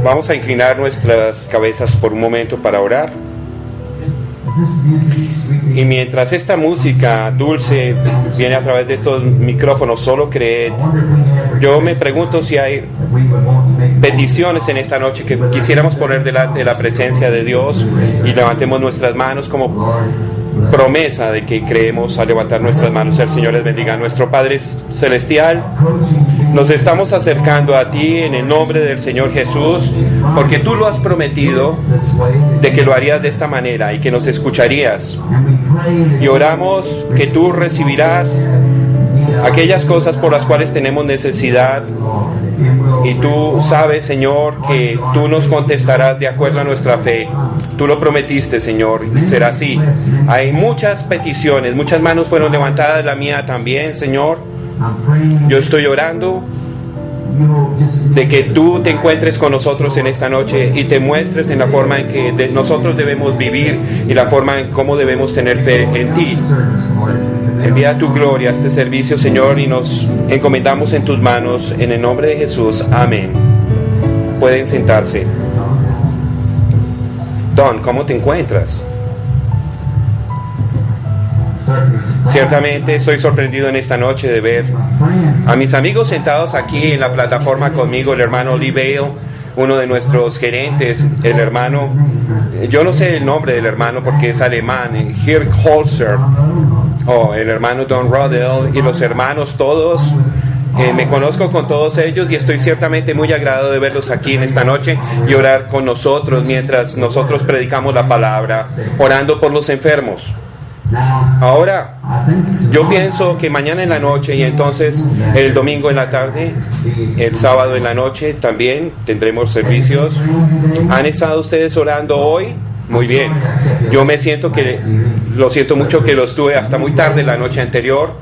Vamos a inclinar nuestras cabezas por un momento para orar. Y mientras esta música dulce viene a través de estos micrófonos, solo creed, yo me pregunto si hay peticiones en esta noche que quisiéramos poner delante de la presencia de Dios, y levantemos nuestras manos como promesa de que creemos al levantar nuestras manos. El Señor les bendiga. Nuestro Padre Celestial, nos estamos acercando a ti en el nombre del Señor Jesús, porque tú lo has prometido de que lo harías de esta manera y que nos escucharías. Y oramos que tú recibirás aquellas cosas por las cuales tenemos necesidad, y tú sabes, Señor, que tú nos contestarás de acuerdo a nuestra fe. Tú lo prometiste, Señor, y será así. Hay muchas peticiones, muchas manos fueron levantadas, la mía también, Señor. Yo estoy orando de que tú te encuentres con nosotros en esta noche y te muestres en la forma en que nosotros debemos vivir y la forma en cómo debemos tener fe en ti. Envía tu gloria a este servicio, Señor, y nos encomendamos en tus manos, en el nombre de Jesús. Amén. Pueden sentarse. Don, ¿cómo te encuentras? Ciertamente estoy sorprendido en esta noche de ver a mis amigos sentados aquí en la plataforma conmigo, el hermano Lee Bale, uno de nuestros gerentes, el hermano, yo no sé el nombre del hermano porque es alemán, Hirk Holzer, el hermano Don Rodell, y los hermanos todos. Me conozco con todos ellos y estoy ciertamente muy agradado de verlos aquí en esta noche y orar con nosotros mientras nosotros predicamos la palabra, orando por los enfermos. Ahora, yo pienso que mañana en la noche y entonces el domingo en la tarde, el sábado en la noche también tendremos servicios. ¿Han estado ustedes orando hoy? Muy bien. Yo me siento que, lo siento mucho que lo estuve hasta muy tarde la noche anterior,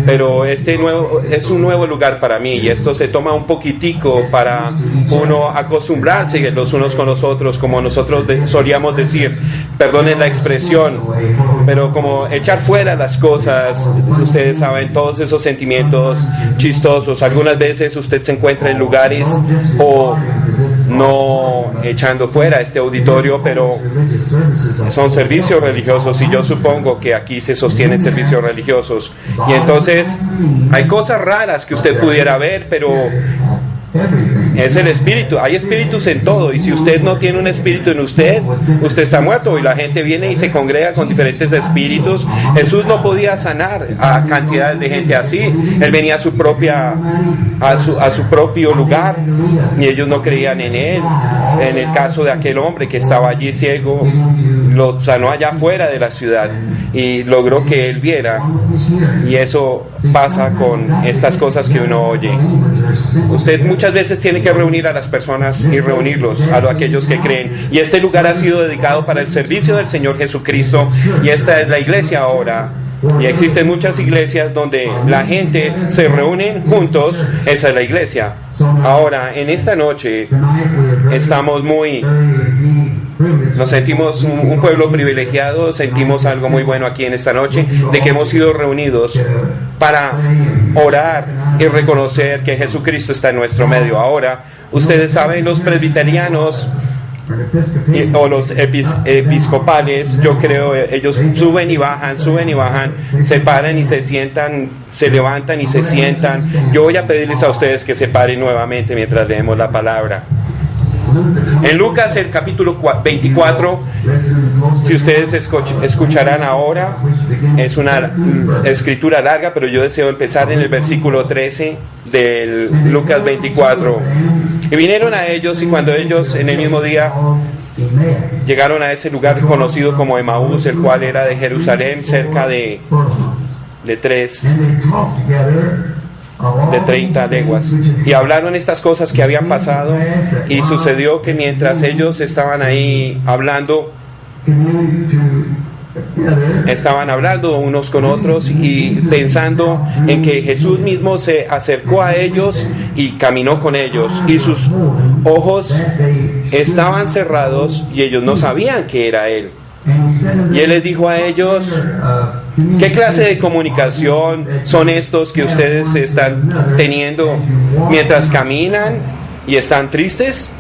pero es un nuevo lugar para mí y esto se toma un poquitico para uno acostumbrarse los unos con los otros, como nosotros solíamos decir, perdonen la expresión, pero como echar fuera las cosas, ustedes saben, todos esos sentimientos chistosos. Algunas veces usted se encuentra en lugares o no echando fuera este auditorio, pero son servicios religiosos y yo supongo que aquí se sostienen servicios religiosos y entonces hay cosas raras que usted pudiera ver, pero es el espíritu. Hay espíritus en todo y si usted no tiene un espíritu en usted, usted está muerto. Y la gente viene y se congrega con diferentes espíritus. Jesús no podía sanar a cantidades de gente así. Él venía a su propio lugar y ellos no creían en él. En el caso de aquel hombre que estaba allí ciego, lo sanó allá afuera de la ciudad y logró que él viera. Y eso pasa con estas cosas que uno oye. Usted muchas veces tiene que reunir a las personas y reunirlos, a aquellos que creen. Y este lugar ha sido dedicado para el servicio del Señor Jesucristo, y esta es la iglesia ahora. Y existen muchas iglesias donde la gente se reúne juntos. Esa es la iglesia. Ahora, en esta noche estamos nos sentimos un pueblo privilegiado, sentimos algo muy bueno aquí en esta noche, de que hemos sido reunidos para orar y reconocer que Jesucristo está en nuestro medio. Ahora, ustedes saben, los presbiterianos o los episcopales, yo creo, ellos suben y bajan, se paran y se sientan, se levantan y se sientan. Yo voy a pedirles a ustedes que se paren nuevamente mientras leemos la palabra. En Lucas, el capítulo 24, si ustedes escucharán ahora, es una escritura larga, pero yo deseo empezar en el versículo 13 del Lucas 24. Y vinieron a ellos, y cuando ellos en el mismo día llegaron a ese lugar conocido como Emaús, el cual era de Jerusalén, cerca de 30 leguas, y hablaron estas cosas que habían pasado. Y sucedió que mientras ellos estaban ahí hablando unos con otros y pensando en que Jesús mismo se acercó a ellos y caminó con ellos, y sus ojos estaban cerrados y ellos no sabían que era Él. Y Él les dijo a ellos: ¿qué clase de comunicación son estos que ustedes están teniendo mientras caminan y están tristes?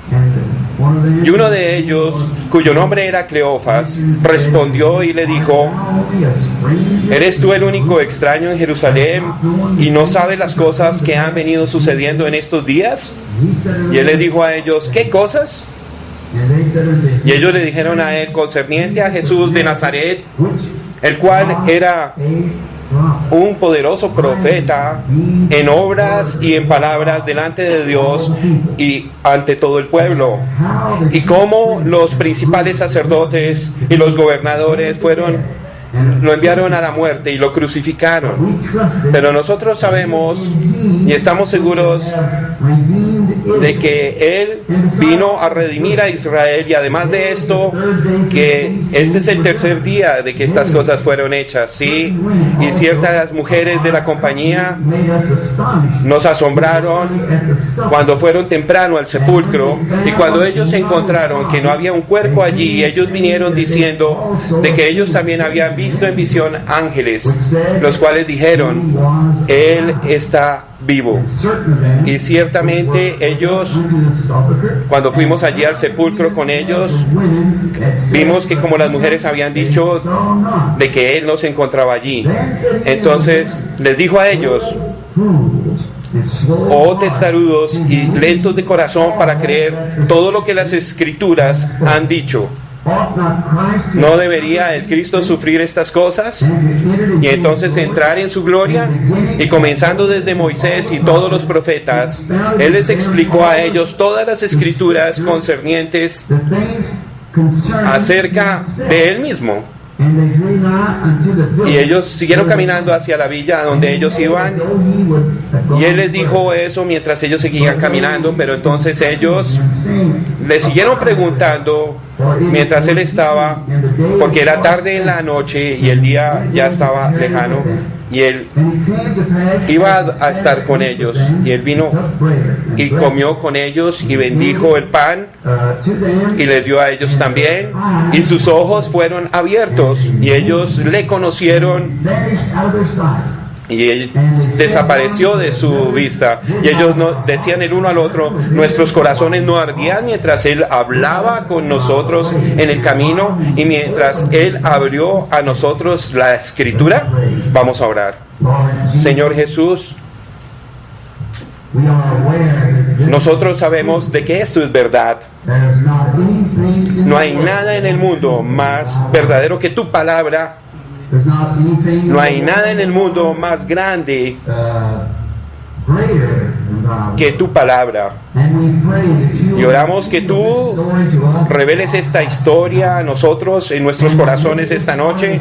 Y uno de ellos, cuyo nombre era Cleofas, respondió y le dijo: ¿eres tú el único extraño en Jerusalén y no sabes las cosas que han venido sucediendo en estos días? Y Él les dijo a ellos: ¿qué cosas? Y ellos le dijeron a Él concerniente a Jesús de Nazaret, el cual era un poderoso profeta en obras y en palabras delante de Dios y ante todo el pueblo, y cómo los principales sacerdotes y los gobernadores lo enviaron a la muerte y lo crucificaron. Pero nosotros sabemos y estamos seguros de que Él vino a redimir a Israel, y además de esto, que este es el tercer día de que estas cosas fueron hechas, ¿sí? Y ciertas mujeres de la compañía nos asombraron cuando fueron temprano al sepulcro, y cuando ellos encontraron que no había un cuerpo allí, ellos vinieron diciendo de que ellos también habían visto en visión ángeles, los cuales dijeron: Él está vivo. Y ciertamente ellos, cuando fuimos allí al sepulcro con ellos, vimos que como las mujeres habían dicho de que Él no se encontraba allí. Entonces les dijo a ellos: oh testarudos y lentos de corazón para creer todo lo que las Escrituras han dicho. ¿No debería el Cristo sufrir estas cosas y entonces entrar en su gloria? Y comenzando desde Moisés y todos los profetas, Él les explicó a ellos todas las Escrituras concernientes acerca de Él mismo. Y ellos siguieron caminando hacia la villa a donde ellos iban, y Él les dijo eso mientras ellos seguían caminando. Pero entonces ellos le siguieron preguntando mientras Él estaba, porque era tarde en la noche y el día ya estaba lejano, y Él iba a estar con ellos. Y Él vino y comió con ellos y bendijo el pan y les dio a ellos también, y sus ojos fueron abiertos y ellos le conocieron, y Él desapareció de su vista. Y ellos decían el uno al otro: nuestros corazones no ardían mientras Él hablaba con nosotros en el camino y mientras Él abrió a nosotros la Escritura. Vamos a orar. Señor Jesús, nosotros sabemos de que esto es verdad. No hay nada en el mundo más verdadero que tu palabra. No hay nada en el mundo más grande que tu palabra. Y oramos que tú reveles esta historia a nosotros, en nuestros corazones esta noche,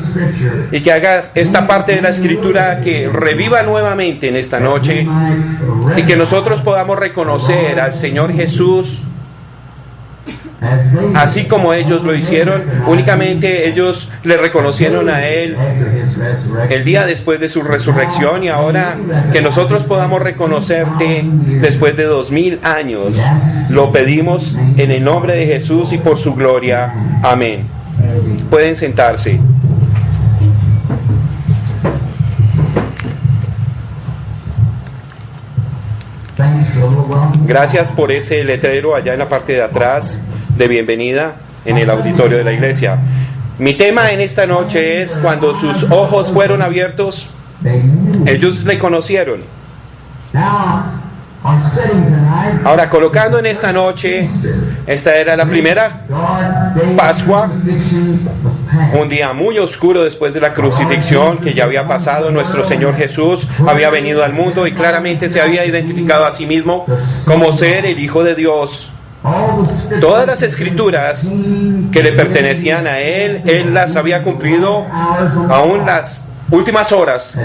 y que hagas esta parte de la Escritura que reviva nuevamente en esta noche, y que nosotros podamos reconocer al Señor Jesús así como ellos lo hicieron. Únicamente ellos le reconocieron a Él el día después de su resurrección, y ahora que nosotros podamos reconocerte después de 2000 años, lo pedimos en el nombre de Jesús y por su gloria. Amén. Pueden sentarse. Gracias por ese letrero allá en la parte de atrás de bienvenida en el auditorio de la iglesia. Mi tema en esta noche es: cuando sus ojos fueron abiertos, ellos le conocieron. Ahora, colocando en esta noche, esta era la primera Pascua, un día muy oscuro después de la crucifixión que ya había pasado. Nuestro Señor Jesús había venido al mundo y claramente se había identificado a sí mismo como ser el Hijo de Dios. Todas las escrituras que le pertenecían a Él las había cumplido. Aún las últimas horas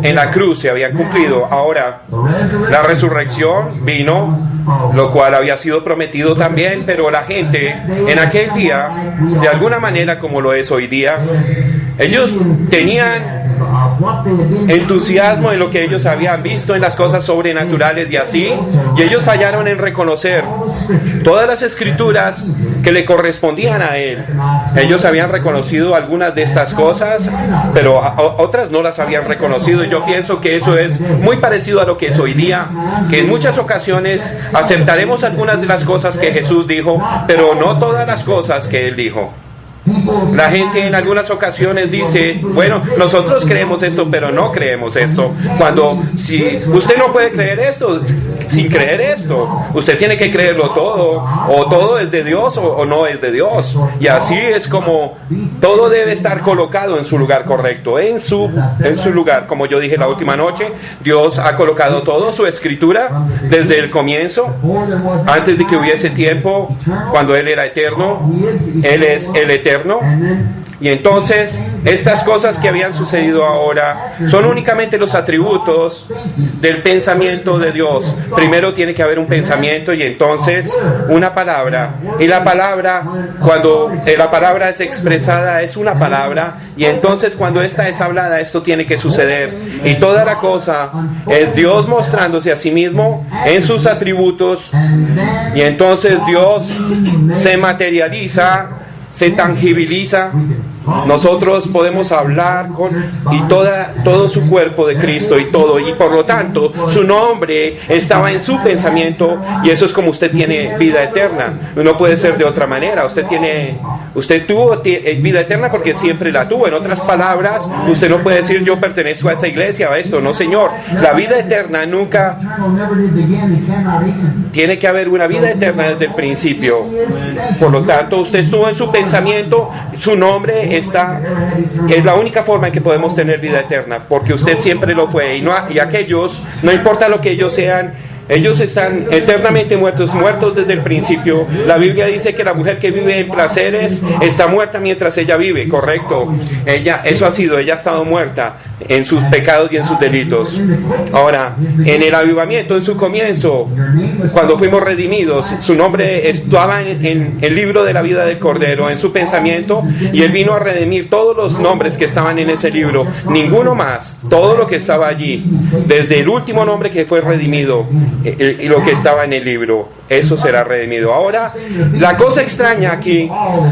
en la cruz se habían cumplido. Ahora la resurrección vino, lo cual había sido prometido también, pero la gente en aquel día, de alguna manera como lo es hoy día, ellos tenían entusiasmo en lo que ellos habían visto en las cosas sobrenaturales y así, y ellos fallaron en reconocer todas las escrituras que le correspondían a Él. Ellos habían reconocido algunas de estas cosas, pero otras no las habían reconocido. Yo pienso que eso es muy parecido a lo que es hoy día, que en muchas ocasiones aceptaremos algunas de las cosas que Jesús dijo, pero no todas las cosas que Él dijo. La gente en algunas ocasiones dice: bueno, nosotros creemos esto, pero no creemos esto. Cuando, si usted no puede creer esto, sin creer esto, usted tiene que creerlo todo, o todo es de Dios o no es de Dios. Y así es como todo debe estar colocado en su lugar correcto, en su lugar. Como yo dije la última noche, Dios ha colocado todo, su escritura, desde el comienzo, antes de que hubiese tiempo, cuando Él era eterno. Él es el eterno. Y entonces estas cosas que habían sucedido ahora son únicamente los atributos del pensamiento de Dios. Primero tiene que haber un pensamiento y entonces una palabra. Y la palabra, cuando la palabra es expresada, es una palabra. Y entonces cuando esta es hablada, esto tiene que suceder. Y toda la cosa es Dios mostrándose a sí mismo en sus atributos. Y entonces Dios se materializa, se tangibiliza. Nosotros podemos hablar y todo su cuerpo de Cristo y todo, y por lo tanto su nombre estaba en su pensamiento, y eso es como usted tiene vida eterna. No puede ser de otra manera. Usted tuvo vida eterna porque siempre la tuvo. En otras palabras, usted no puede decir: yo pertenezco a esta iglesia o a esto. No, señor. La vida eterna nunca. Tiene que haber una vida eterna desde el principio. Por lo tanto, usted estuvo en su pensamiento, su nombre está. Es la única forma en que podemos tener vida eterna, porque usted siempre lo fue, y aquellos, no importa lo que ellos sean, ellos están eternamente muertos desde el principio. La Biblia dice que la mujer que vive en placeres está muerta mientras ella vive, correcto. Ella ha estado muerta en sus pecados y en sus delitos. Ahora, en el avivamiento, en su comienzo, cuando fuimos redimidos, su nombre estaba en el libro de la vida del Cordero, en su pensamiento, y Él vino a redimir todos los nombres que estaban en ese libro, ninguno más, todo lo que estaba allí, desde el último nombre que fue redimido, y lo que estaba en el libro, eso será redimido. Ahora, la cosa extraña aquí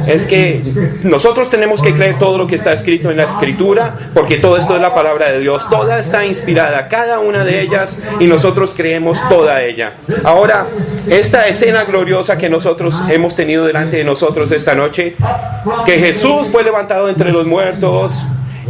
es que nosotros tenemos que creer todo lo que está escrito en la Escritura, porque todo esto es la palabra de Dios, toda está inspirada, cada una de ellas, y nosotros creemos toda ella. Ahora, esta escena gloriosa que nosotros hemos tenido delante de nosotros esta noche, que Jesús fue levantado entre los muertos,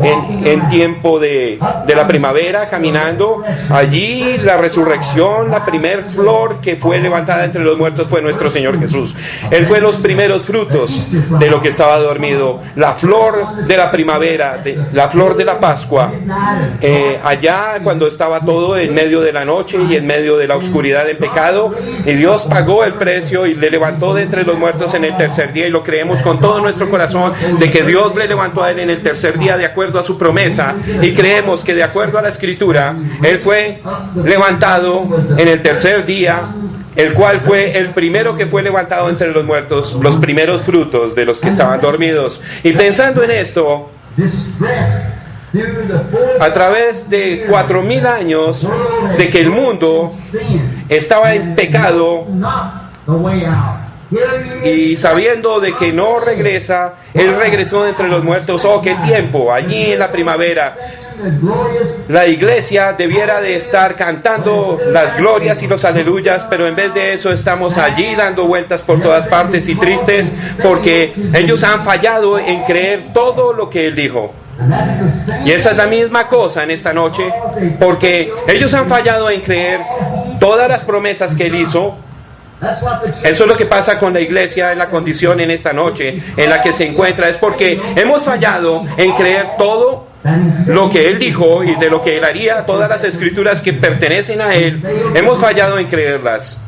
en tiempo de la primavera, caminando. Allí la resurrección, la primer flor que fue levantada entre los muertos fue nuestro Señor Jesús. Él fue los primeros frutos de lo que estaba dormido, la flor de la primavera, la flor de la Pascua. Allá cuando estaba todo en medio de la noche y en medio de la oscuridad del pecado, y Dios pagó el precio y le levantó de entre los muertos en el tercer día, y lo creemos con todo nuestro corazón de que Dios le levantó a él en el tercer día de acuerdo a su promesa, y creemos que de acuerdo a la Escritura él fue levantado en el tercer día, el cual fue el primero que fue levantado entre los muertos, los primeros frutos de los que estaban dormidos. Y pensando en esto, a través de 4,000 años de que el mundo estaba en pecado, y sabiendo de que no regresa, él regresó entre los muertos. Oh, qué tiempo, allí en la primavera. La iglesia debiera de estar cantando las glorias y los aleluyas, pero en vez de eso estamos allí dando vueltas por todas partes y tristes porque ellos han fallado en creer todo lo que él dijo. Y esa es la misma cosa en esta noche, porque ellos han fallado en creer todas las promesas que él hizo. Eso es lo que pasa con la iglesia en la condición en esta noche en la que se encuentra. Es porque hemos fallado en creer todo lo que él dijo y de lo que él haría, todas las escrituras que pertenecen a él, hemos fallado en creerlas.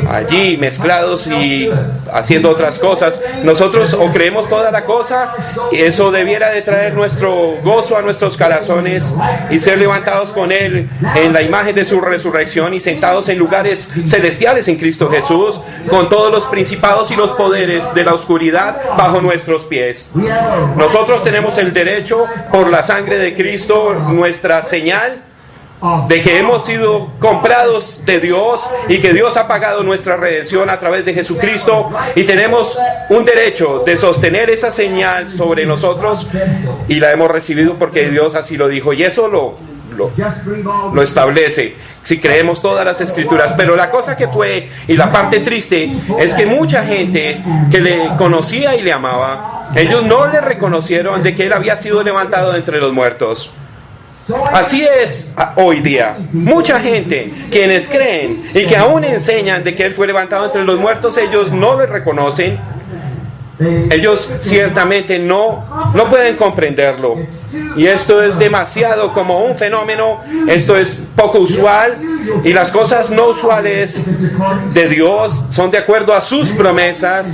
Allí mezclados y haciendo otras cosas, nosotros o creemos toda la cosa, y eso debiera de traer nuestro gozo a nuestros corazones y ser levantados con él en la imagen de su resurrección y sentados en lugares celestiales en Cristo Jesús, con todos los principados y los poderes de la oscuridad bajo nuestros pies. Nosotros tenemos el derecho por la sangre de Cristo, nuestra señal de que hemos sido comprados de Dios y que Dios ha pagado nuestra redención a través de Jesucristo, y tenemos un derecho de sostener esa señal sobre nosotros, y la hemos recibido porque Dios así lo dijo, y eso lo establece si creemos todas las escrituras. Pero la cosa que fue, y la parte triste, es que mucha gente que le conocía y le amaba, ellos no le reconocieron de que él había sido levantado de entre los muertos. Así es hoy día. Mucha gente, quienes creen y que aún enseñan de que él fue levantado entre los muertos, ellos no le reconocen. Ellos ciertamente no pueden comprenderlo. Y esto es demasiado como un fenómeno. Esto es poco usual. Y las cosas no usuales de Dios son de acuerdo a sus promesas.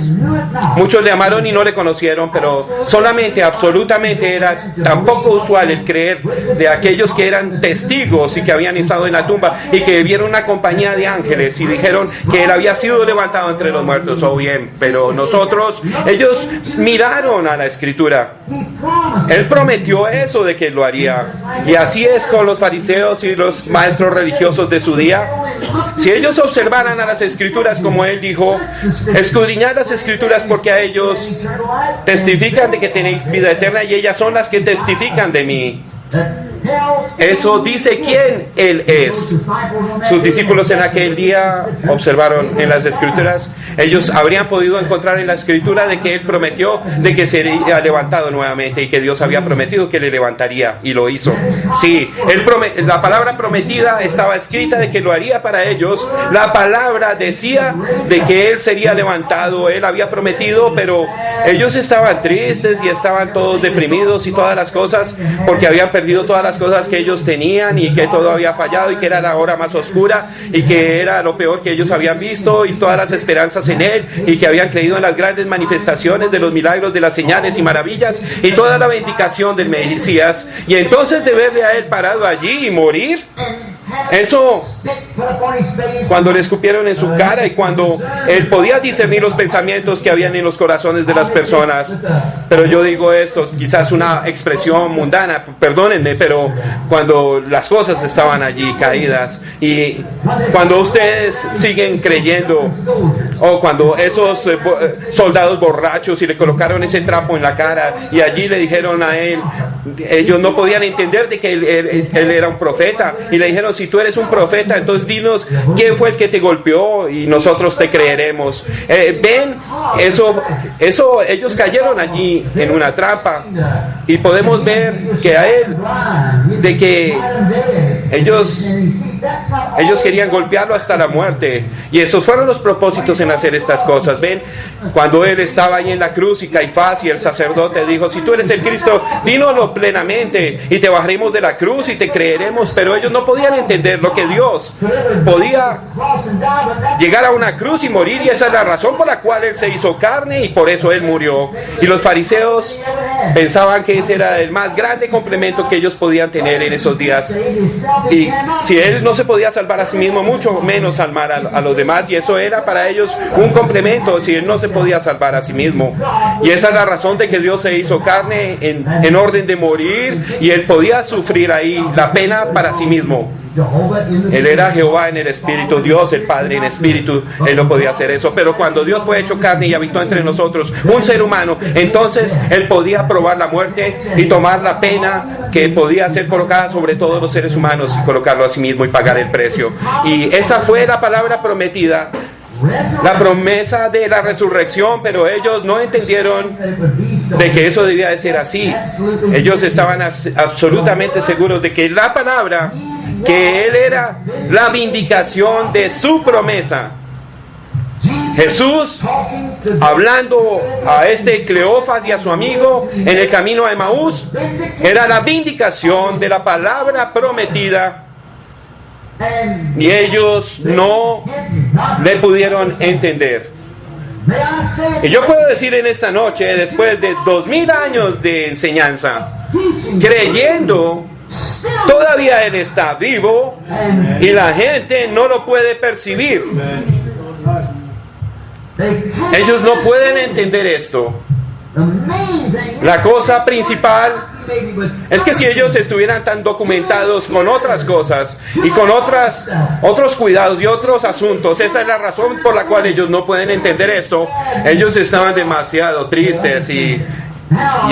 Muchos le amaron y no le conocieron, pero solamente, absolutamente era tan poco usual el creer de aquellos que eran testigos y que habían estado en la tumba y que vieron una compañía de ángeles y dijeron que él había sido levantado entre los muertos. Oh, bien, pero nosotros, ellos miraron a la Escritura. Él prometió eso de que lo haría. Y así es con los fariseos y los maestros religiosos de su día. Si ellos observaran a las Escrituras como él dijo, escudriñad las Escrituras porque a ellos testifican de que tenéis vida eterna y ellas son las que testifican de mí. Eso dice quién él es. Sus discípulos en aquel día observaron en las Escrituras. Ellos habrían podido encontrar en la Escritura de que él prometió de que sería levantado nuevamente y que Dios había prometido que le levantaría, y lo hizo. Sí, la palabra prometida estaba escrita de que lo haría para ellos. La palabra decía de que él sería levantado. Él había prometido, pero ellos estaban tristes y estaban todos deprimidos y todas las cosas porque habían perdido todas las cosas que ellos tenían y que todo había fallado y que era la hora más oscura y que era lo peor que ellos habían visto, y todas las esperanzas en él, y que habían creído en las grandes manifestaciones de los milagros, de las señales y maravillas y toda la vindicación del Mesías. Y entonces de verle a él parado allí y morir, eso, cuando le escupieron en su cara y cuando él podía discernir los pensamientos que habían en los corazones de las personas. Pero yo digo esto, quizás una expresión mundana, perdónenme, pero cuando las cosas estaban allí caídas, y cuando ustedes siguen creyendo, o cuando esos soldados borrachos y le colocaron ese trapo en la cara y allí le dijeron a él, ellos no podían entender de que él era un profeta, y le dijeron, si tú eres un profeta, pregunta, entonces dinos quién fue el que te golpeó y nosotros te creeremos. Ven, ellos cayeron allí en una trampa y podemos ver que a él, de que ellos querían golpearlo hasta la muerte, y esos fueron los propósitos en hacer estas cosas. Ven, cuando él estaba ahí en la cruz y Caifás y el sacerdote dijo: si tú eres el Cristo, dínoslo plenamente y te bajaremos de la cruz y te creeremos. Pero ellos no podían entender lo que Dios podía llegar a una cruz y morir, y esa es la razón por la cual él se hizo carne y por eso él murió. Y los fariseos pensaban que ese era el más grande complemento que ellos podían tener en esos días, y si él no se podía salvar a sí mismo, mucho menos salvar a los demás, y eso era para ellos un complemento si él no se podía salvar a sí mismo. Y esa es la razón de que Dios se hizo carne en orden de morir, y él podía sufrir ahí la pena para sí mismo. Él era Jehová en el espíritu, Dios el Padre en espíritu, él no podía hacer eso. Pero cuando Dios fue hecho carne y habitó entre nosotros, un ser humano, entonces él podía probar la muerte y tomar la pena que podía ser colocada sobre todos los seres humanos y colocarlo a sí mismo y pagar el precio. Y esa fue la palabra prometida, la promesa de la resurrección, pero ellos no entendieron de que eso debía de ser así. Ellos estaban absolutamente seguros de que la palabra, que él era la vindicación de su promesa. Jesús, hablando a este Cleofas y a su amigo en el camino a Emaús, era la vindicación de la palabra prometida, y ellos no le pudieron entender. Y yo puedo decir en esta noche, después de 2000 años de enseñanza, creyendo, todavía él está vivo y la gente no lo puede percibir. Ellos no pueden entender esto. La cosa principal es que si ellos estuvieran tan documentados con otras cosas y con otros cuidados y otros asuntos, esa es la razón por la cual ellos no pueden entender esto. Ellos estaban demasiado tristes y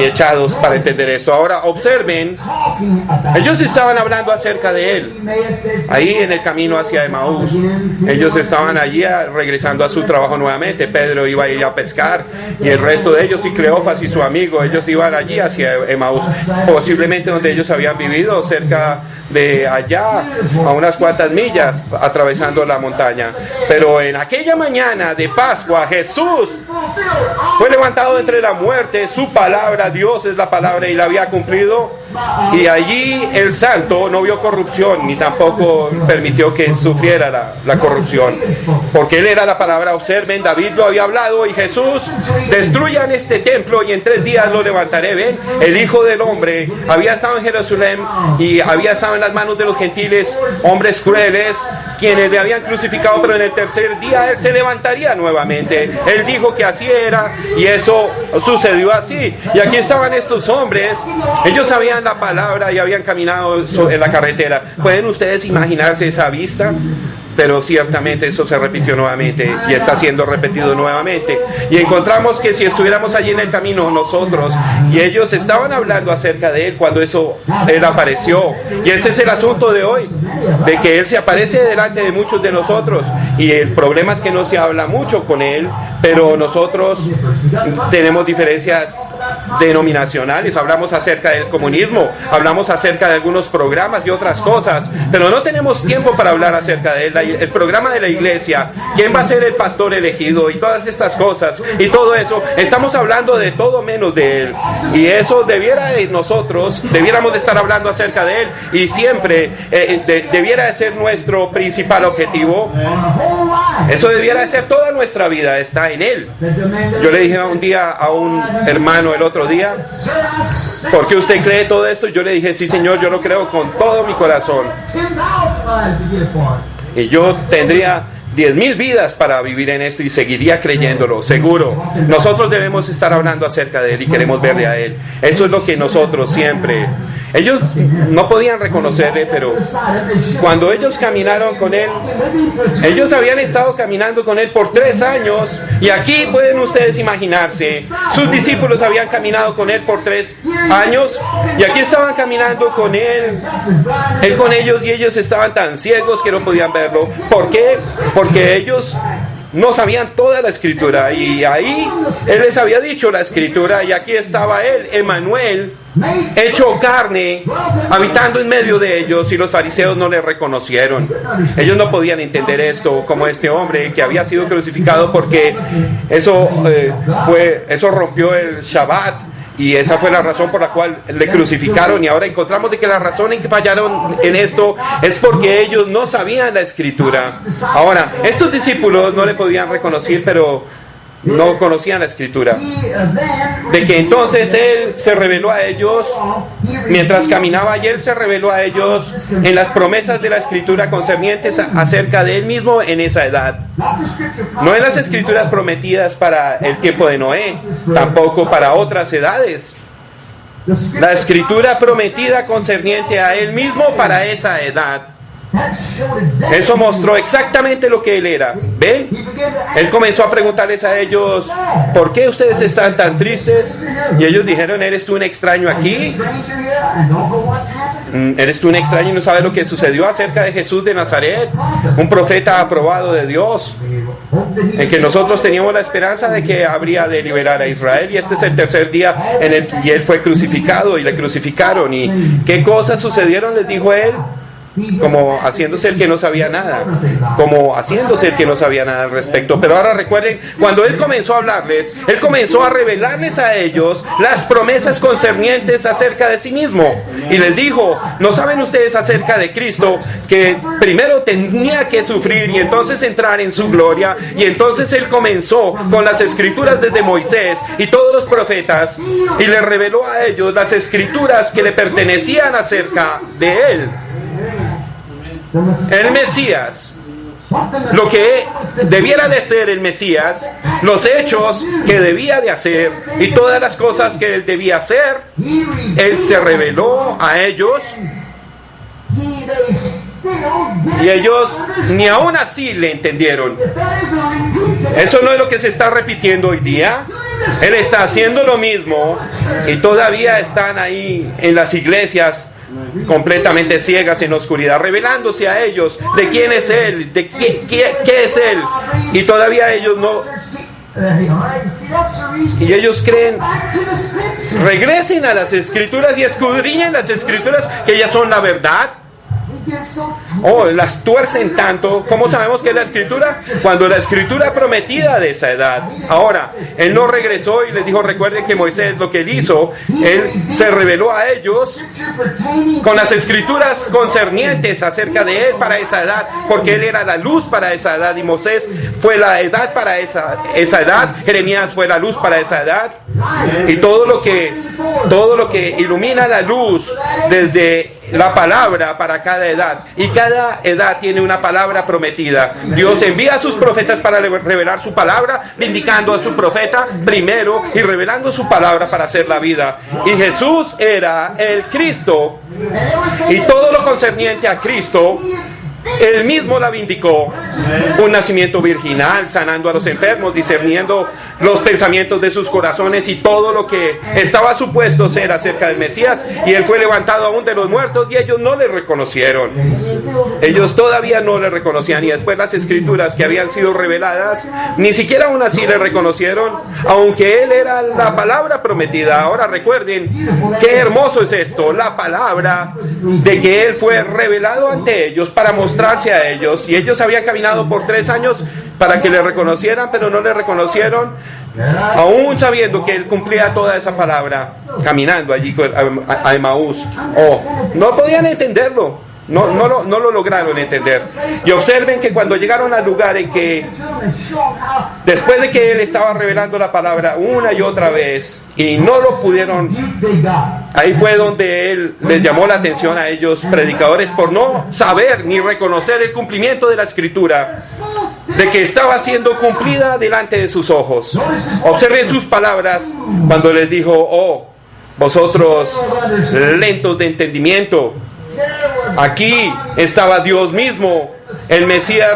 echados para entender esto. Ahora observen, ellos estaban hablando acerca de él ahí en el camino hacia Emaús. Ellos estaban allí regresando a su trabajo nuevamente. Pedro iba a ir a pescar y el resto de ellos, y Cleofas y su amigo, ellos iban allí hacia Emaús, posiblemente donde ellos habían vivido, cerca de allá, a unas cuantas millas, atravesando la montaña. Pero en aquella mañana de Pascua, Jesús fue levantado de entre la muerte. Su palabra, Dios es la palabra, y la había cumplido, y allí el santo no vio corrupción, ni tampoco permitió que sufriera la corrupción, porque él era la palabra. Observen, David lo había hablado, y Jesús: destruyan este templo y en 3 días lo levantaré. Ven, el Hijo del Hombre había estado en Jerusalén y había estado en las manos de los gentiles, hombres crueles, quienes le habían crucificado, pero en el 3er día él se levantaría nuevamente. Él dijo que así era, y eso sucedió así. Y aquí estaban estos hombres, ellos sabían la palabra y habían caminado en la carretera. ¿Pueden ustedes imaginarse esa vista? Pero ciertamente eso se repitió nuevamente y está siendo repetido nuevamente. Y encontramos que si estuviéramos allí en el camino nosotros, y ellos estaban hablando acerca de él cuando él apareció. Y ese es el asunto de hoy, de que él se aparece delante de muchos de nosotros, y el problema es que no se habla mucho con él, pero nosotros tenemos diferencias denominacionales. Hablamos acerca del comunismo, hablamos acerca de algunos programas y otras cosas, pero no tenemos tiempo para hablar acerca de él. El programa de la iglesia, quién va a ser el pastor elegido y todas estas cosas y todo eso, estamos hablando de todo menos de él, y eso debiéramos de estar hablando acerca de él, y siempre debiera de ser nuestro principal objetivo. Eso debiera de ser toda nuestra vida, está en él. Yo le dije un día a un hermano el otro día: ¿por qué usted cree todo esto? Yo le dije: sí, Señor, yo lo creo con todo mi corazón, y yo tendría 10,000 vidas para vivir en esto y seguiría creyéndolo, seguro. Nosotros debemos estar hablando acerca de él y queremos verle a él. Eso es lo que nosotros siempre Ellos no podían reconocerle, pero cuando ellos caminaron con él, ellos habían estado caminando con él por 3 años, y aquí pueden ustedes imaginarse, sus discípulos habían caminado con él por 3 años, y aquí estaban caminando con él con ellos, y ellos estaban tan ciegos que no podían verlo. ¿Por qué? Porque ellos no sabían toda la escritura, y ahí él les había dicho la escritura, y aquí estaba él, Emmanuel, hecho carne, habitando en medio de ellos, y los fariseos no le reconocieron. Ellos no podían entender esto, como este hombre que había sido crucificado, porque eso rompió el Shabbat. Y esa fue la razón por la cual le crucificaron, y ahora encontramos de que la razón en que fallaron en esto es porque ellos no sabían la escritura. Ahora, estos discípulos no le podían reconocer, pero no conocían la escritura. De que entonces él se reveló a ellos mientras caminaba, y él se reveló a ellos en las promesas de la escritura concernientes acerca de él mismo en esa edad. No en las escrituras prometidas para el tiempo de Noé, tampoco para otras edades. La escritura prometida concerniente a él mismo para esa edad. Eso mostró exactamente lo que él era. ¿Ven? Él comenzó a preguntarles a ellos: ¿por qué ustedes están tan tristes? Y ellos dijeron: ¿eres tú un extraño aquí? ¿Eres tú un extraño y no sabes lo que sucedió acerca de Jesús de Nazaret? Un profeta aprobado de Dios, en que nosotros teníamos la esperanza de que habría de liberar a Israel, y este es el 3er día en el que él fue crucificado, y le crucificaron. ¿Y qué cosas sucedieron?, les dijo él. Como haciéndose el que no sabía nada, al respecto. Pero ahora recuerden, cuando él comenzó a hablarles, él comenzó a revelarles a ellos las promesas concernientes acerca de sí mismo, y les dijo: ¿no saben ustedes acerca de Cristo que primero tenía que sufrir y entonces entrar en su gloria? Y entonces él comenzó con las escrituras desde Moisés y todos los profetas, y les reveló a ellos las escrituras que le pertenecían acerca de él, el Mesías, lo que debiera de ser el Mesías, los hechos que debía de hacer y todas las cosas que él debía hacer. Él se reveló a ellos, y ellos ni aún así le entendieron. Eso no es lo que se está repitiendo hoy día. Él está haciendo lo mismo, y todavía están ahí en las iglesias completamente ciegas en oscuridad, revelándose a ellos de quién es él, de qué es él, y todavía ellos no, y ellos creen. Regresen a las escrituras y escudriñen las escrituras, que ellas son la verdad. Las tuercen tanto. ¿Cómo sabemos que es la escritura? Cuando la escritura prometida de esa edad. Ahora, él no regresó y les dijo: recuerden que Moisés, lo que él hizo, él se reveló a ellos con las escrituras concernientes acerca de él para esa edad, porque él era la luz para esa edad, y Moisés fue la edad para esa edad, Jeremías fue la luz para esa edad, y todo lo que ilumina la luz desde la palabra para cada edad, y cada edad tiene una palabra prometida. Dios envía a sus profetas para revelar su palabra, vindicando a su profeta primero y revelando su palabra para hacer la vida. Y Jesús era el Cristo, y todo lo concerniente a Cristo, él mismo la vindicó. Un nacimiento virginal, sanando a los enfermos, discerniendo los pensamientos de sus corazones, y todo lo que estaba supuesto ser acerca del Mesías. Y él fue levantado aún de los muertos, y ellos no le reconocieron. Ellos todavía no le reconocían, y después las escrituras que habían sido reveladas, ni siquiera aún así le reconocieron, aunque él era la palabra prometida. Ahora recuerden qué hermoso es esto, la palabra de que él fue revelado ante ellos para mostrarse a ellos, y ellos habían caminado por 3 años para que le reconocieran, pero no le reconocieron, aún sabiendo que él cumplía toda esa palabra, caminando allí a Emaús. No podían entenderlo. No lo lograron entender. Y observen que cuando llegaron al lugar en que, después de que él estaba revelando la palabra una y otra vez, y no lo pudieron, ahí fue donde él les llamó la atención a ellos, predicadores, por no saber ni reconocer el cumplimiento de la escritura, de que estaba siendo cumplida delante de sus ojos. Observen sus palabras cuando les dijo: vosotros lentos de entendimiento. Aquí estaba Dios mismo, el Mesías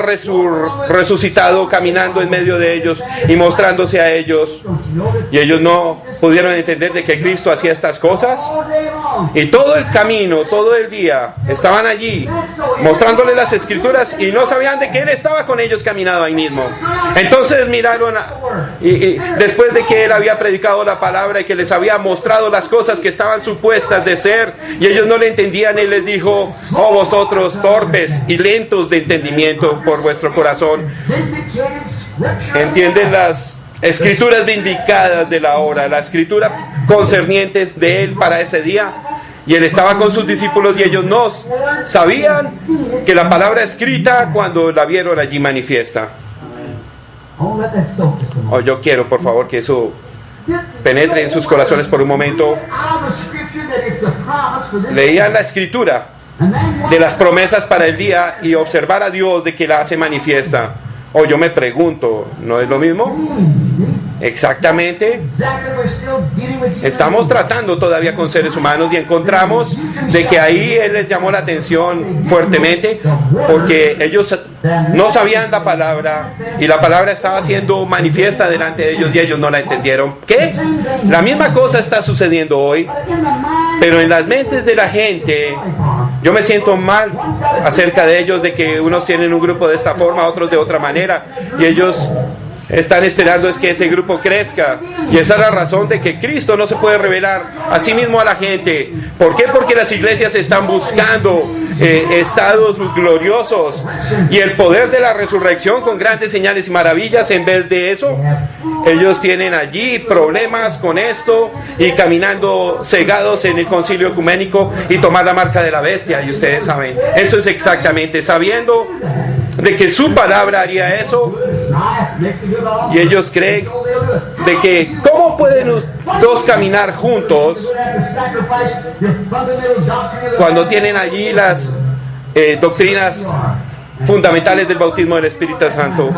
resucitado, caminando en medio de ellos y mostrándose a ellos. Y ellos no pudieron entender de que Cristo hacía estas cosas. Y todo el camino, todo el día, estaban allí mostrándole las Escrituras y no sabían de que Él estaba con ellos caminando ahí mismo. Entonces miraron y después de que Él había predicado la palabra y que les había mostrado las cosas que estaban supuestas de ser, y ellos no le entendían, Él les dijo: oh, vosotros torpes y lentos de entendimiento por vuestro corazón. ¿Entienden las Escrituras vindicadas de la hora, la Escritura concernientes de Él para ese día? Y Él estaba con sus discípulos y ellos no sabían que la palabra escrita cuando la vieron allí manifiesta. Oh, yo quiero, por favor, que eso penetre en sus corazones por un momento. Leían la Escritura de las promesas para el día y observar a Dios de que la hace manifiesta. O yo me pregunto, ¿no es lo mismo? Exactamente. Estamos tratando todavía con seres humanos y encontramos de que ahí Él les llamó la atención fuertemente porque ellos no sabían la palabra y la palabra estaba siendo manifiesta delante de ellos y ellos no la entendieron. ¿Qué? La misma cosa está sucediendo hoy, pero en las mentes de la gente yo me siento mal acerca de ellos, de que unos tienen un grupo de esta forma, otros de otra manera, y ellos están esperando es que ese grupo crezca. Y esa es la razón de que Cristo no se puede revelar a sí mismo a la gente. ¿Por qué? Porque las iglesias están buscando estados gloriosos y el poder de la resurrección con grandes señales y maravillas. En vez de eso, ellos tienen allí problemas con esto y caminando cegados en el concilio ecuménico y tomar la marca de la bestia. Y ustedes saben, eso es exactamente sabiendo de que su palabra haría eso. Y ellos creen de que ¿cómo pueden los dos caminar juntos cuando tienen allí las doctrinas fundamentales del bautismo del Espíritu Santo?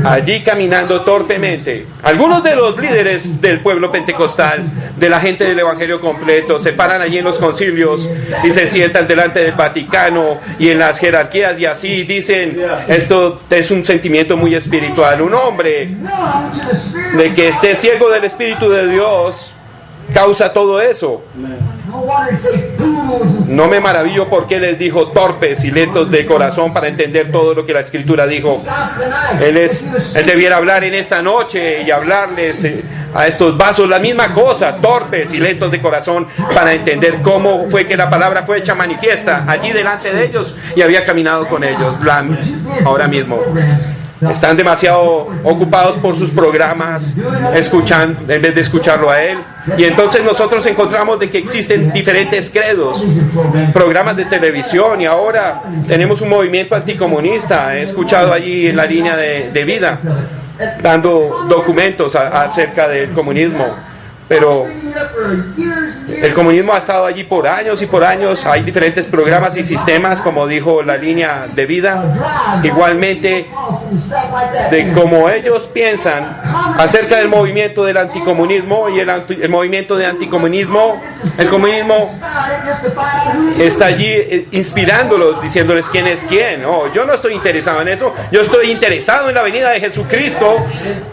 Allí caminando torpemente. Algunos de los líderes del pueblo pentecostal, de la gente del Evangelio completo, se paran allí en los concilios y se sientan delante del Vaticano y en las jerarquías y así dicen: esto es un sentimiento muy espiritual. Un hombre de que esté ciego del Espíritu de Dios causa todo eso. No me maravillo porque les dijo torpes y lentos de corazón para entender todo lo que la Escritura dijo. Él debiera hablar en esta noche y hablarles a estos vasos la misma cosa, torpes y lentos de corazón, para entender cómo fue que la palabra fue hecha manifiesta allí delante de ellos y había caminado con ellos ahora mismo. Están demasiado ocupados por sus programas, escuchan en vez de escucharlo a Él. Y entonces nosotros encontramos de que existen diferentes credos, programas de televisión, y ahora tenemos un movimiento anticomunista. He escuchado allí en la línea de vida, dando documentos acerca del comunismo. Pero el comunismo ha estado allí por años y por años. Hay diferentes programas y sistemas, como dijo la línea de vida. Igualmente, de cómo ellos piensan acerca del movimiento del anticomunismo y el movimiento de anticomunismo. El comunismo está allí inspirándolos, diciéndoles quién es quién. Oh, yo no estoy interesado en eso. Yo estoy interesado en la venida de Jesucristo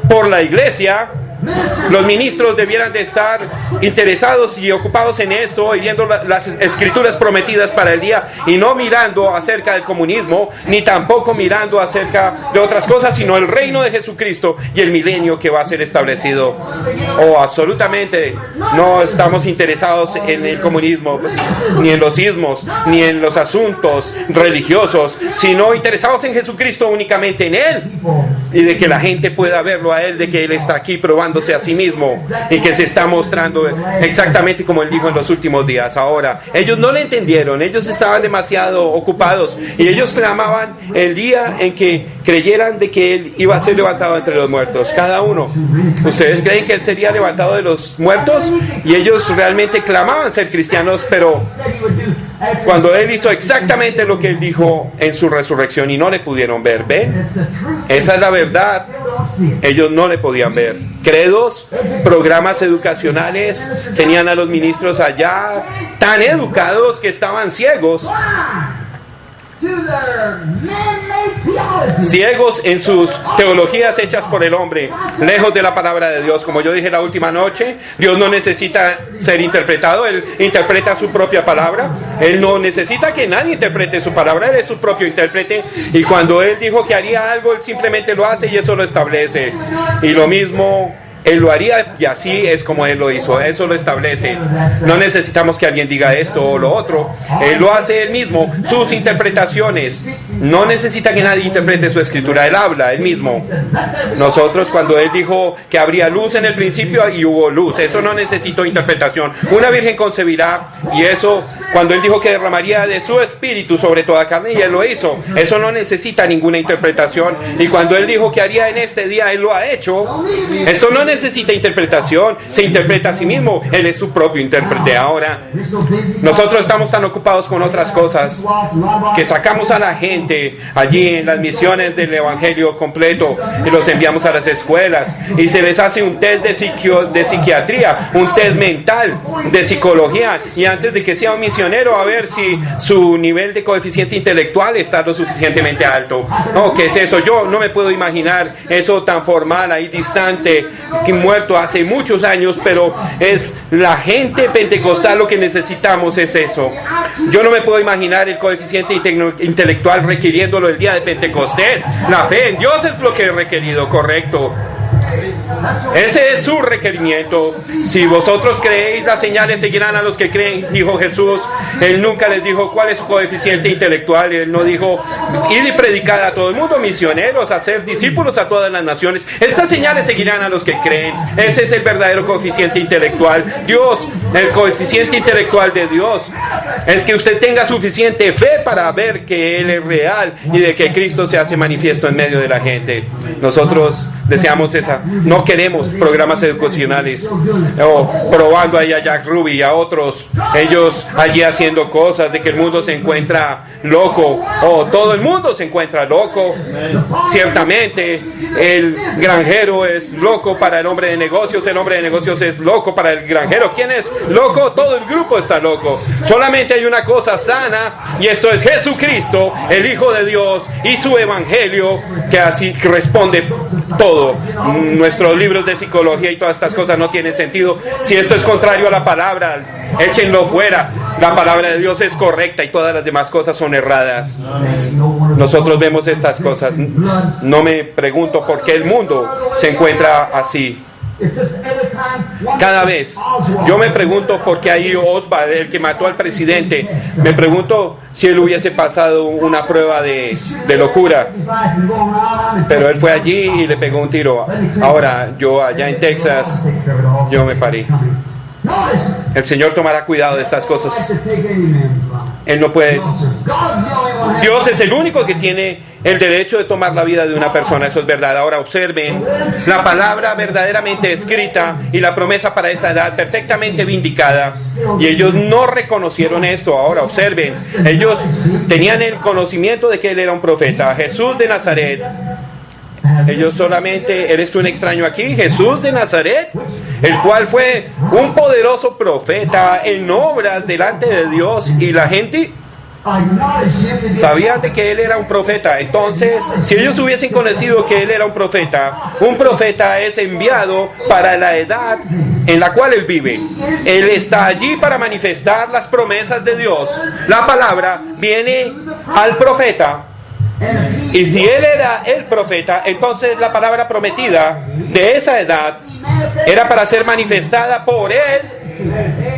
por la iglesia. Los ministros debieran de estar interesados y ocupados en esto y viendo las escrituras prometidas para el día y no mirando acerca del comunismo, ni tampoco mirando acerca de otras cosas, sino el reino de Jesucristo y el milenio que va a ser establecido. Absolutamente no estamos interesados en el comunismo, ni en los ismos, ni en los asuntos religiosos, sino interesados en Jesucristo, únicamente en Él, y de que la gente pueda verlo a Él, de que Él está aquí probándose a sí mismo y que se está mostrando exactamente como Él dijo en los últimos días. Ahora, ellos no le entendieron, ellos estaban demasiado ocupados y ellos clamaban el día en que creyeran de que Él iba a ser levantado entre los muertos. Cada uno, ¿ustedes creen que Él sería levantado de los muertos? Y ellos realmente clamaban ser cristianos, pero cuando Él hizo exactamente lo que Él dijo en su resurrección y no le pudieron ver, ¿ven? Esa es la verdad. Ellos no le podían ver. Credos, programas educacionales, tenían a los ministros allá tan educados que estaban ciegos. Ciegos en sus teologías hechas por el hombre, lejos de la palabra de Dios. Como yo dije la última noche, Dios no necesita ser interpretado, Él interpreta su propia palabra. Él no necesita que nadie interprete su palabra, Él es su propio intérprete. Y cuando Él dijo que haría algo, Él simplemente lo hace y eso lo establece. Y lo mismo Él lo haría y así es como Él lo hizo, eso lo establece. No necesitamos que alguien diga esto o lo otro. Él lo hace Él mismo, sus interpretaciones. No necesita que nadie interprete su escritura, Él habla Él mismo. Nosotros, cuando Él dijo que habría luz en el principio y hubo luz, eso no necesitó interpretación. Una virgen concebirá, y eso, cuando Él dijo que derramaría de su espíritu sobre toda carne, y Él lo hizo, eso no necesita ninguna interpretación. Y cuando Él dijo que haría en este día, Él lo ha hecho. Esto no necesita interpretación, se interpreta a sí mismo, Él es su propio intérprete. Ahora, nosotros estamos tan ocupados con otras cosas que sacamos a la gente allí en las misiones del evangelio completo y los enviamos a las escuelas y se les hace un test de psiquiatría, un test mental, de psicología, y antes de que sea un misionero, a ver si su nivel de coeficiente intelectual está lo suficientemente alto. No, ¿qué es eso? Yo no me puedo imaginar eso tan formal, ahí distante, que muerto hace muchos años, pero es la gente pentecostal. Lo que necesitamos es eso. Yo no me puedo imaginar el coeficiente intelectual requiriéndolo el día de Pentecostés. La fe en Dios es lo que he requerido, correcto. Ese es su requerimiento. Si vosotros creéis, las señales seguirán a los que creen, dijo Jesús. Él nunca les dijo cuál es su coeficiente intelectual. Él no dijo, id y predicad a todo el mundo, misioneros, hacer discípulos a todas las naciones. Estas señales seguirán a los que creen. Ese es el verdadero coeficiente intelectual. Dios, el coeficiente intelectual de Dios es que usted tenga suficiente fe para ver que Él es real y de que Cristo se hace manifiesto en medio de la gente. Nosotros deseamos esa. No queremos programas educacionales probando ahí a Jack Ruby y a otros, ellos allí haciendo cosas de que el mundo se encuentra loco, todo el mundo se encuentra loco. Ciertamente el granjero es loco para el hombre de negocios, el hombre de negocios es loco para el granjero. ¿Quién es loco? Todo el grupo está loco. Solamente hay una cosa sana, y esto es Jesucristo, el Hijo de Dios, y su evangelio, que así responde todo. Nuestros libros de psicología y todas estas cosas no tienen sentido. Si esto es contrario a la palabra, échenlo fuera. La palabra de Dios es correcta y todas las demás cosas son erradas. Nosotros vemos estas cosas. No me pregunto por qué el mundo se encuentra así. Cada vez yo me pregunto por qué ahí Oswald, el que mató al presidente, me pregunto si él hubiese pasado una prueba de locura, pero él fue allí y le pegó un tiro. Ahora yo allá en Texas, yo me paré. El Señor tomará cuidado de estas cosas. Él no puede. Dios es el único que tiene el derecho de tomar la vida de una persona, eso es verdad. Ahora observen la palabra verdaderamente escrita y la promesa para esa edad perfectamente vindicada, y ellos no reconocieron esto. Ahora observen, ellos tenían el conocimiento de que Él era un profeta, Jesús de Nazaret. Ellos solamente, ¿eres tú un extraño aquí? Jesús de Nazaret, el cual fue un poderoso profeta en obras delante de Dios, y la gente sabían de que Él era un profeta. Entonces, si ellos hubiesen conocido que Él era un profeta es enviado para la edad en la cual Él vive. Él está allí para manifestar las promesas de Dios. La palabra viene al profeta. Y si Él era el profeta, entonces la palabra prometida de esa edad era para ser manifestada por Él,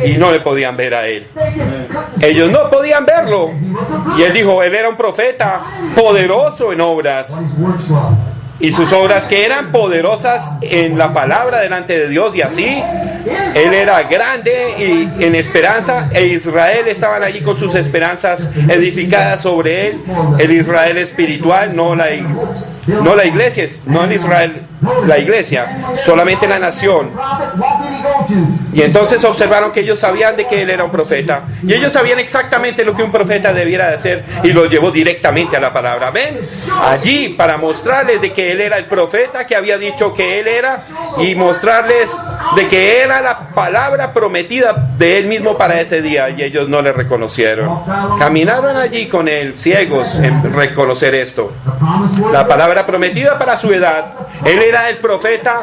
y no le podían ver a Él. Ellos no podían verlo. Y Él dijo, Él era un profeta poderoso en obras. Y sus obras que eran poderosas en la palabra delante de Dios, y así Él era grande y en esperanza, e Israel estaban allí con sus esperanzas edificadas sobre Él. El Israel espiritual, no la iglesia, no el Israel, la iglesia, solamente la nación. Y entonces observaron que ellos sabían de que él era un profeta. Y ellos sabían exactamente lo que un profeta debiera de hacer. Y lo llevó directamente a la palabra. Ven, allí para mostrarles de que él era el profeta que había dicho que él era. Y mostrarles de que era la palabra prometida de él mismo para ese día. Y ellos no le reconocieron. Caminaron allí con él, ciegos en reconocer esto. La palabra prometida para su edad. Él era el profeta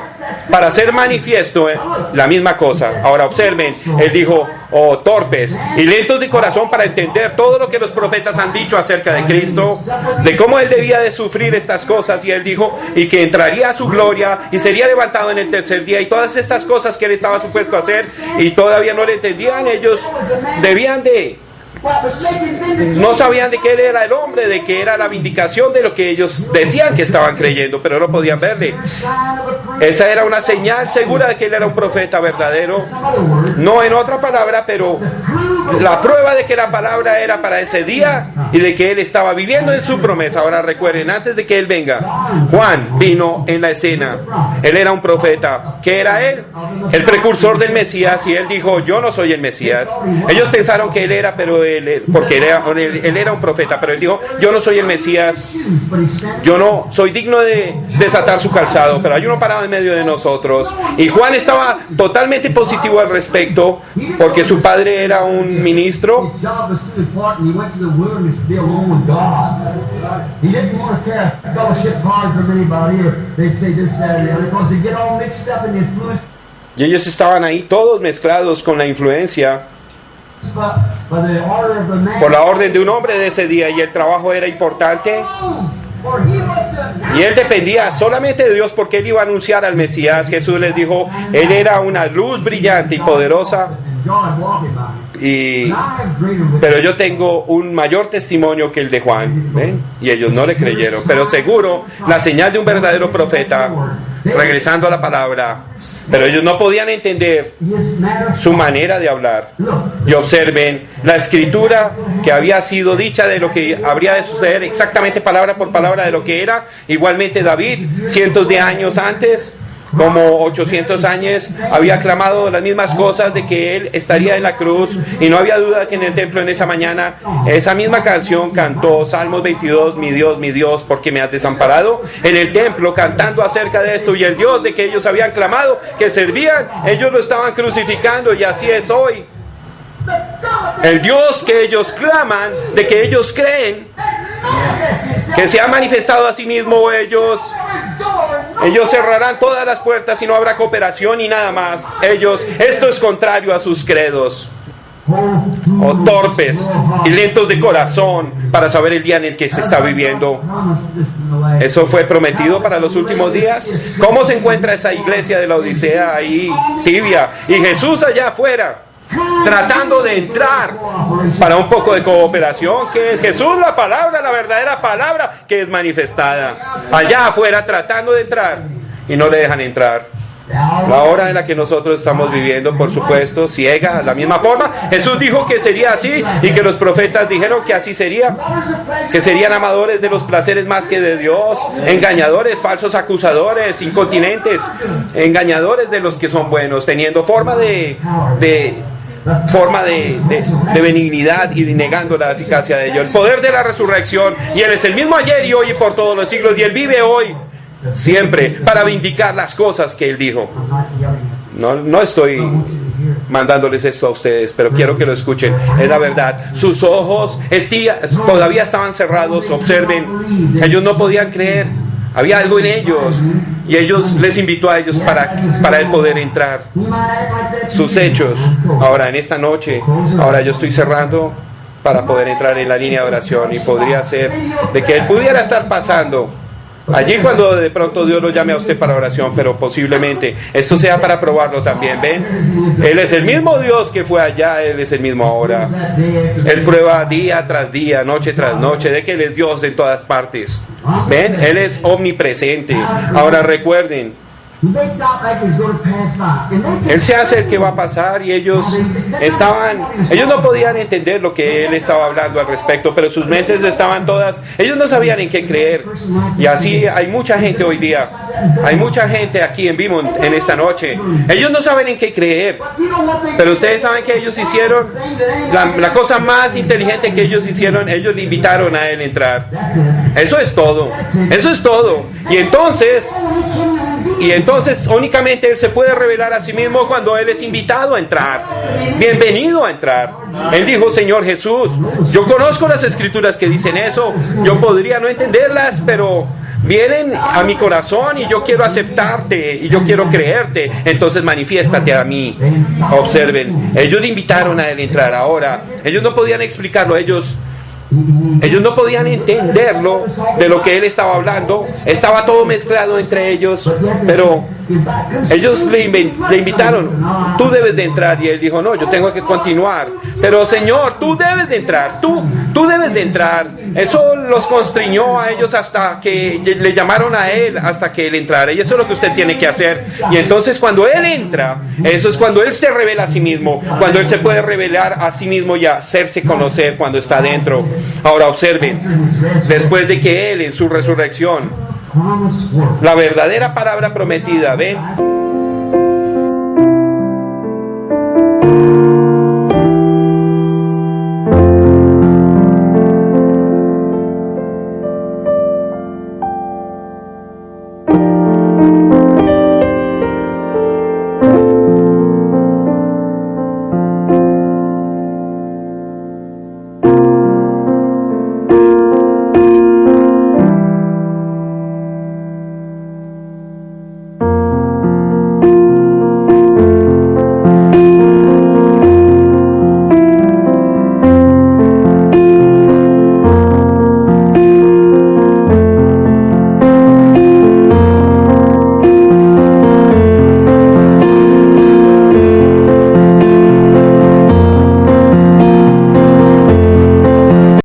para ser manifiesto. La misma cosa. Ahora observen, él dijo, oh torpes y lentos de corazón para entender todo lo que los profetas han dicho acerca de Cristo, de cómo él debía de sufrir estas cosas, y él dijo, y que entraría a su gloria y sería levantado en el tercer día, y todas estas cosas que él estaba supuesto a hacer, y todavía no le entendían. Ellos debían de... no sabían de que él era el hombre, de que era la vindicación de lo que ellos decían que estaban creyendo, pero no podían verle. Esa era una señal segura de que él era un profeta verdadero, no en otra palabra, pero la prueba de que la palabra era para ese día y de que él estaba viviendo en su promesa. Ahora recuerden, antes de que él venga, Juan vino en la escena. Él era un profeta. ¿Qué era él? El precursor del Mesías, y él dijo, yo no soy el Mesías. Ellos pensaron que él era, pero porque él era un profeta, pero él dijo, yo no soy el Mesías, yo no soy digno de desatar su calzado, pero hay uno parado en medio de nosotros. Y Juan estaba totalmente positivo al respecto, porque su padre era un ministro. Y ellos estaban ahí todos mezclados con la influencia por la orden de un hombre de ese día, y el trabajo era importante, y él dependía solamente de Dios, porque él iba a anunciar al Mesías. Jesús les dijo, él era una luz brillante y poderosa, pero yo tengo un mayor testimonio que el de Juan, ¿ven? Y ellos no le creyeron, pero seguro la señal de un verdadero profeta, regresando a la palabra, pero ellos no podían entender su manera de hablar. Y observen la escritura que había sido dicha de lo que habría de suceder, exactamente palabra por palabra de lo que era. Igualmente David, cientos de años antes, como 800 años, había clamado las mismas cosas, de que él estaría en la cruz, y no había duda que en el templo en esa mañana esa misma canción cantó. Salmos 22, mi Dios, ¿por qué me has desamparado? En el templo cantando acerca de esto, y el Dios de que ellos habían clamado, que servían, ellos lo estaban crucificando. Y así es hoy. El Dios que ellos claman, de que ellos creen, que se ha manifestado a sí mismo, ellos cerrarán todas las puertas y no habrá cooperación y nada más. Esto es contrario a sus credos. Oh torpes y lentos de corazón para saber el día en el que se está viviendo. Eso fue prometido para los últimos días. ¿Cómo se encuentra esa iglesia de la Odisea ahí, tibia, y Jesús allá afuera, tratando de entrar para un poco de cooperación, que es Jesús, la palabra, la verdadera palabra que es manifestada, allá afuera tratando de entrar y no le dejan entrar? La hora en la que nosotros estamos viviendo, por supuesto, ciega, de la misma forma. Jesús dijo que sería así, y que los profetas dijeron que así sería, que serían amadores de los placeres más que de Dios, engañadores, falsos acusadores, incontinentes, engañadores de los que son buenos, teniendo forma de benignidad y negando la eficacia de ello. El poder de la resurrección, y Él es el mismo ayer y hoy y por todos los siglos, y Él vive hoy siempre para vindicar las cosas que Él dijo. No estoy mandándoles esto a ustedes, pero quiero que lo escuchen. Es la verdad. Sus ojos todavía estaban cerrados. Observen, ellos no podían creer. Había algo en ellos, y ellos les invitó a ellos para el poder entrar. Sus hechos. Ahora en esta noche, ahora yo estoy cerrando para poder entrar en la línea de oración, y podría ser de que Él pudiera estar pasando allí cuando de pronto Dios lo llame a usted para oración, pero posiblemente esto sea para probarlo también. ¿Ven? Él es el mismo Dios que fue allá, Él es el mismo ahora. Él prueba día tras día, noche tras noche, de que Él es Dios en todas partes. ¿Ven? Él es omnipresente. Ahora recuerden, Él se hace el que va a pasar y ellos no podían entender lo que él estaba hablando al respecto, pero sus mentes estaban todas, ellos no sabían en qué creer. Y así hay mucha gente hoy día, hay mucha gente aquí en Beaumont en esta noche, ellos no saben en qué creer, pero ustedes saben que ellos hicieron la cosa más inteligente que ellos hicieron, ellos le invitaron a él a entrar. Eso es todo, eso es todo. Y entonces únicamente Él se puede revelar a sí mismo cuando Él es invitado a entrar. Bienvenido a entrar. Él dijo: Señor Jesús, yo conozco las escrituras que dicen eso, yo podría no entenderlas, pero vienen a mi corazón y yo quiero aceptarte y yo quiero creerte, entonces manifiéstate a mí. Observen, ellos le invitaron a Él a entrar. Ahora, ellos no podían explicarlo, ellos no podían entenderlo de lo que él estaba hablando, estaba todo mezclado entre ellos, pero ellos le invitaron: tú debes de entrar, y él dijo: no, yo tengo que continuar. Pero Señor, tú debes de entrar, tú debes de entrar. Eso los constriñó a ellos hasta que le llamaron a él, hasta que él entrara, y eso es lo que usted tiene que hacer. Y entonces cuando él entra, eso es cuando él se revela a sí mismo, cuando él se puede revelar a sí mismo y hacerse conocer cuando está dentro. Ahora observen, después de que él en su resurrección, la verdadera palabra prometida, ¿ven?